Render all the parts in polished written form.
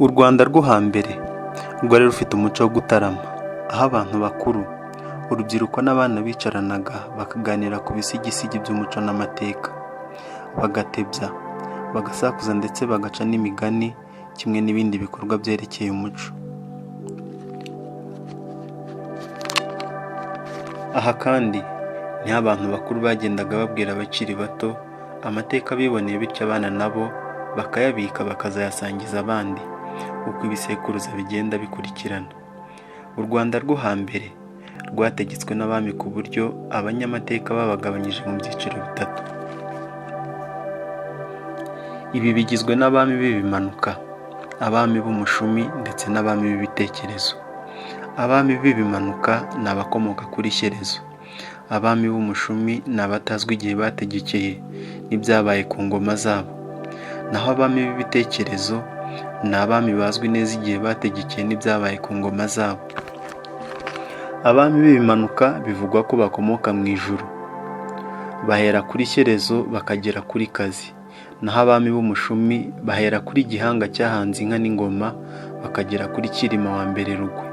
U Rwanda rwo hambere rwari rufite umuco wo gutarama, aho abantu bakuru, urubyiruko n'abana bicaranaga bakaganira ku bisigisigi by'umuco n'amateka, bagatebya, bagasakuza ndetse bagaca n'imigani kimwe n'ibindi bikorwa byerekeye umuco. Aha kandi niho abantu bakuru bagendaga babwira abakiri bato amateka biboneye, bityo abana nabo bakayabika bakazayasangiza abandi uko ibisekuruza bigenda bikurikirana. U Rwanda rwo hambere rwategetswe n'abami ku buryo abanyamateka babagabanyije mu byiciro bitatu. Ibi bigizwe n'abami b'ibimanuka, abami b'umushumi ndetse n'abami b'ibitekerezo. Abami b'ibimanuka ni abakomoka kuri Shyerezo. Abami b'umushumi ni abatazwi igihe bategekeye n'ibyabaye ku ngoma zabo. Naho abami b'ibitekerezo ni abami bazwi neza igihe bategekeye n'ibyabaye ku ngoma zabo. Abami b'ibimanuka bivugwa ko bakomoka mu ijuru, bahera kuri Shyerezo bakagera kuri Kazi. Naho abami b'umushumi bahera kuri Gihanga cyahanze inka n'ingoma bakagera kuri Cyilima wa mbere Rugwe.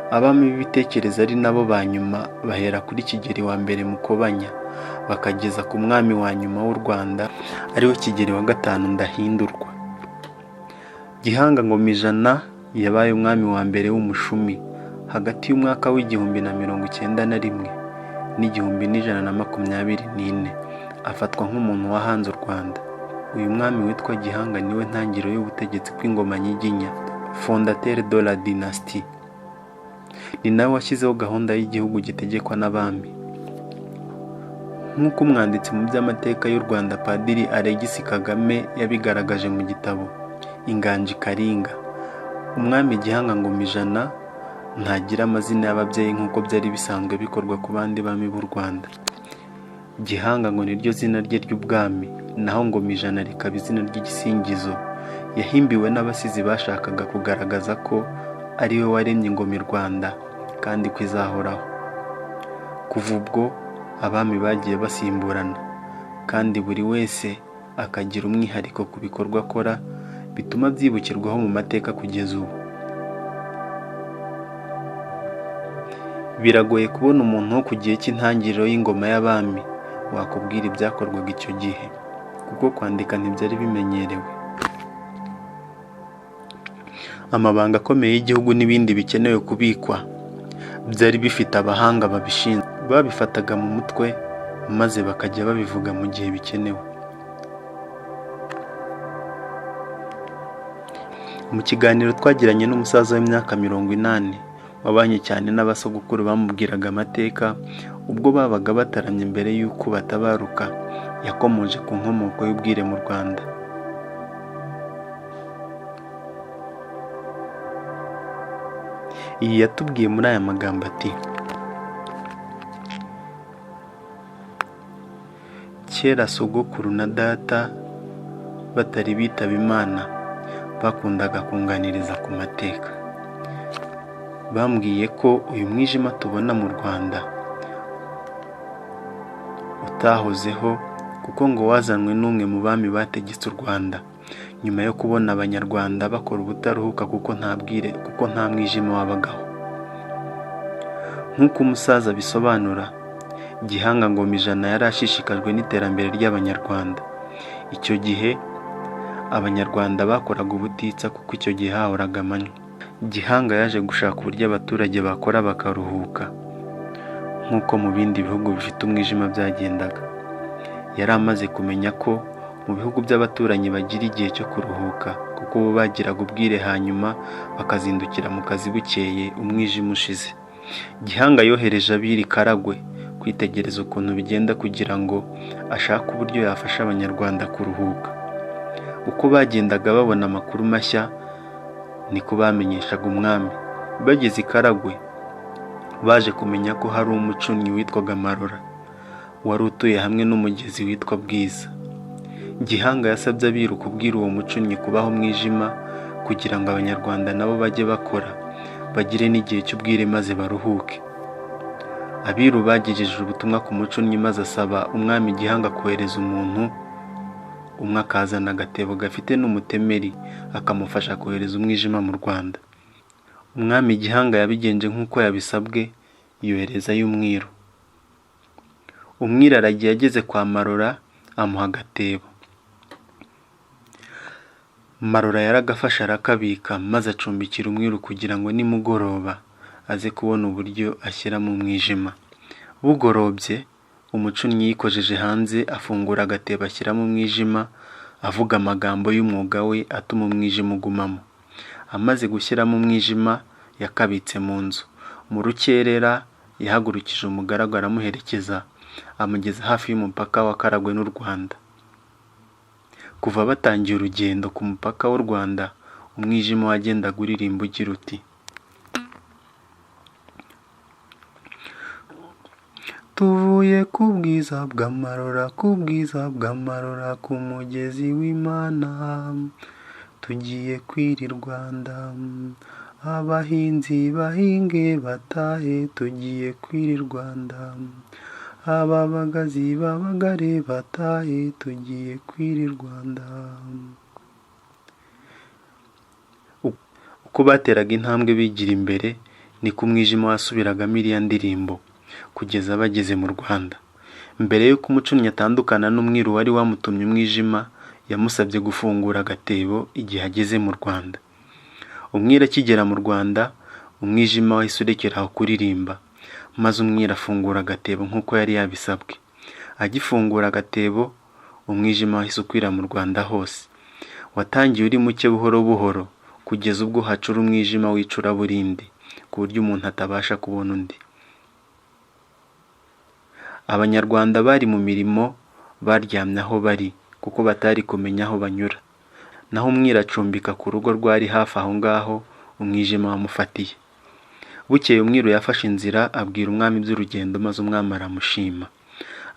Abami b'ibitekerezo ari nabo ba nyuma bahera kuri Kigeli wa mbere Mukobanya bakageza ku mwami wa nyuma w'u Rwanda ariwe Kigeli wa gatanu Ndahindurwa. Gihanga Ngomijana yabaye umwami wa mbere w'umushumi hagati y'umwaka w'1091 n'1124, afatwa nk'umuntu wahanze u Rwanda. Uyu mwami witwa Gihanga niwe ntangiriro y'ubutegetsi bw'ingoma nyiginya, fondateur de la dynastie. Ni nawe washyizeho gahunda y'igihugu gitegekwa n'abami. Nk'uko umwanditsi mu by'amateka y'u Rwanda Padiri Alegisi Kagame yabigaragaje mu gitabo Inganji Karinga, umwami Gihanga Ngomijana ntagira amazina y'ababyeyi nk'uko byari bisanzwe bikorwa ku bandi bami b'u Rwanda. Gihanga ngo niryo zina rye ry'ubwami, naho Ngomijana rikaba izina ry'igisingizo yahimbiwe n'abasizi bashakaga kugaragaza ko ari we waremye ingoma i Rwanda kandi ko izahoraho. Kuva ubwo abami bagiye basimburana, kandi buri wese akagira umwihariko ku bikorwa akora bituma byibukirwaho mu mateka kugeza ubu. Biragoye kubona umuntu wo ku gihe cy'intangiriro y'ingoma y'abami wakubwira ibyakorwaga icyo gihe, kuko kwandika ntibyari bimenyerewe. Amabanga akomeye y'igihugu n'ibindi bikenewe kubikwa byari bifite abahanga babishinzwe, babifataga mu mutwe maze bakajya babivuga mu gihe bikenewe. Mu kiganiro twagiranye n'umusaza w'imyaka 80 wabanye cyane n'abasogokuru bamubwiraga amateka ubwo babaga bataramye mbere y'uko batabaruka, yakomoje ku nkomoko y'ubwire mu Rwanda. Iyi yatubwiye muri aya magambo ati: kera sogokuru na data batari bitaba Imana bakundaga kunganiriza ku mateka. Bambwiye ko uyu mwijima tubona mu Rwanda utahozeho, kuko ngo wazanwe n'umwe mu bami bategetse u Rwanda nyuma yo kubona abanyarwanda bakora ubutaruhuka kuko nta mwijima wabagaho. Nk'uko umusaza bisobanura, Gihanga Ngomijana yari ashishikajwe n'iterambere ry'abanyarwanda. Icyo gihe abanyarwanda bakoraga ubutitsa kuko icyo gihe hahoraga amanywa. Gihanga yaje gushaka uburyo abaturage bakora bakaruhuka nk'uko mu bindi bihugu bifite umwijima byagendaga. Yari amaze kumenya ko mu bihugu by'abaturanyi bagira igihe cyo kuruhuka kuko bo bagiraga ubwire hanyuma bakazindukira mu kazi bukeye umwijima ushize. Gihanga yohereje abiri Karagwe kwitegereza ukuntu bigenda kugira ngo ashake uburyo yafasha abanyarwanda kuruhuka. Uko bagendaga babona amakuru mashya niko bamenyeshaga umwami. Bageze i Karagwe baje kumenya ko hari umucunnyi witwaga Marora wari utuye hamwe n'umugezi witwa Bwiza. Gihanga yasabye abiru kubwira uwo mucunnyi kubaho umwijima kugira ngo abanyarwanda nabo bajye bakora, bagire n'igihe cy'ubwire maze baruhuke. Abiru bagejeje ubutumwa ku mucunnyi maze asaba umwami Gihanga kohereza umuntu umwe akazana agatebo gafite n'umutemeri akamufasha kohereza umwijima mu Rwanda. Umwami Gihanga yabigenje nk'uko yabisabwe, yoherezayo umwiru. Umwiru aragiye, ageze kwa Marora amuha agatebo. Marora yaragafashe arakabika, maze acumbikira umwiru kugira ngo nimugoroba aze kubona uburyo ashyira mu mwijima. Bugorobye, umucunnyi yikojeje hanze afungura agatebo ashyira mu mwijima, avuga amagambo y'umwuga we atuma umwijima ugumamo. Amaze gushyiramo umwijima, yakabitse mu nzu. Mu rukerera yahagurukije umugaragu aramuherekeza, amugeza hafi y'umupaka wa Karagwe n'u Rwanda. Kuva batangiye urugendo ku mupaka w'u Rwanda, umwijima wagendaga uririmba ugira uti: tuvuye ku bwiza bw'Amarora, ku bwiza bw'Amarora, ku mugezi w'Imana, tugiye kwira i Rwanda. Abahinzi bahinge batahe, tugiye kwira i Rwanda. Ababagazi babagare batahe, tugiye kwira i Rwanda. Uko bateraga intambwe bigira imbere, niko umwijima wasubiragamo iriya ndirimbo kugeza bageze mu Rwanda. Mbere y'uko umucunnyi atandukana n'umwiru wari wamutumye umwijima, yamusabye gufungura agatebo igihe ageze mu Rwanda. Umwiru akigera mu Rwanda, umwijima wahise urekera aho kuririmba, maze umwiru afungura agatebo nk'uko yari yabisabwe. Agifungura agatebo, umwijima wahise ukwira mu Rwanda hose. Watangiye uri muke buhoro buhoro, kugeza ubwo hacura umwijima w'icuraburindi, ku buryo umuntu atabasha kubona undi. Abanyarwanda bari mu mirimo baryamye aho bari, kuko batari kumenya aho banyura. Naho umwiru acumbika ku rugo rwari hafi aho ngaho umwijima wamufatiye. Bukeye umwiru yafashe inzira abwira umwami iby'urugendo, maze umwami aramushima.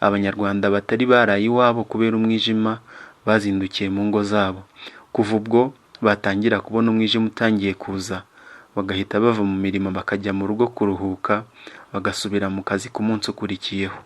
Abanyarwanda batari baraye iwabo kubera umwijima bazindukiye mu ngo zabo. Kuva ubwo batangira kubona umwijima utangiye kuza, bagahita bava mu mirimo bakajya mu rugo kuruhuka, bagasubira mu kazi ku munsi ukurikiyeho.